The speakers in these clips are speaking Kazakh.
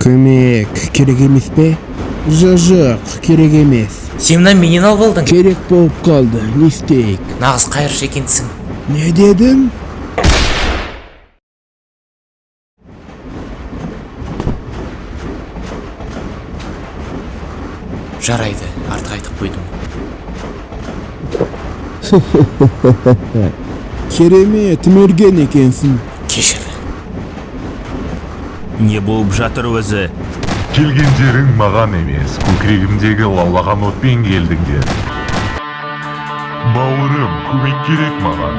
Көмек керек емес пе? Жоқ, керек емес. Сен мына менен алып алдың. Керек болып қалды. Не істейік? Нағыз қайыршы екенсің. Не дедің? Жарайды, артық айтып қойдым. Керемет, мерген екенсің. Кешір. Не болып жатыр өзі? Келген жерің маған емес, көкірегімдегі лаулаған отпен келдіңдер. Бауырым, көмек керек маған.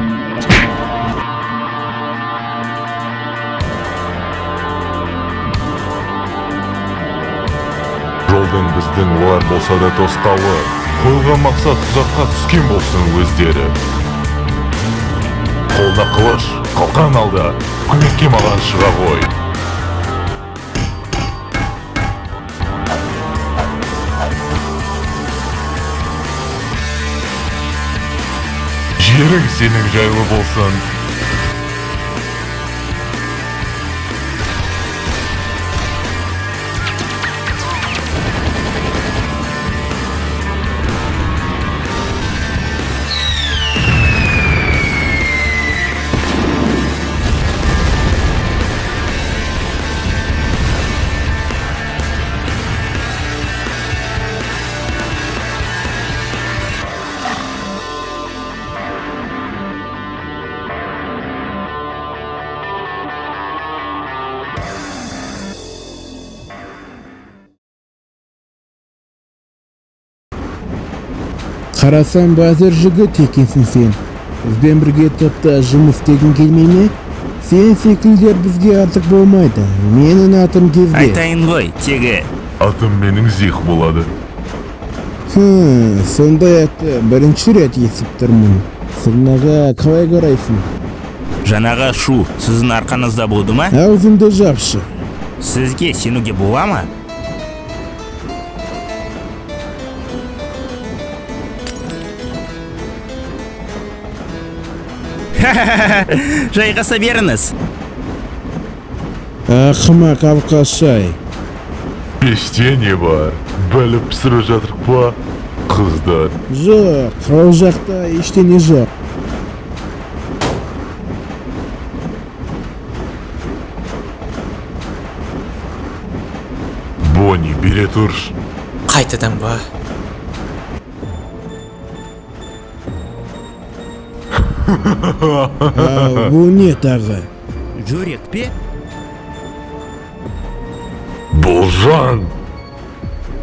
Жолдың біздің олар болса да тосқалы, қойылған мақсат тұзаққа түскен болсын өздері. Қолда қылыш, қалқан алда, көмекке маған шыға ғой. Жерің сенің жайлы болсын. Қарасам базар жігіт екенсің сен. Бізбен бірге топта жұмыс істегің келмей ме? Сен секілдер бізге артық болмайды. Менің атым Кезбе. Айтайын ғой, тегі. Атым менің Зих болады. Сондай атты бірінші рет естіп тұрмын. Сырнаға қалай қарайсың? Жаңаға шу, сіздің арқанызда болды ма? Аузыңды жапшы. Сізге сенуге бола ма? Жайғаса беріңіз. Ақымақ алқашай. Пеште не бар? Бәліп пісіріп жатырық па? Қыздар. Жоқ, ол жақта ештеңе жоқ. Бонни, бере тұрш. Қайтадан ба? Бұл не тағы? Жүрек пе? Болжан!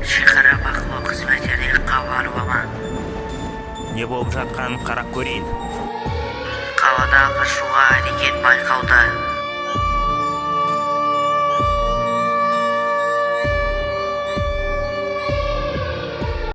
Шекара бақылау қызметіне хабарлама. Не болып жатқанын қарап көрейін. Қаладағы шуға әрекет байқауда.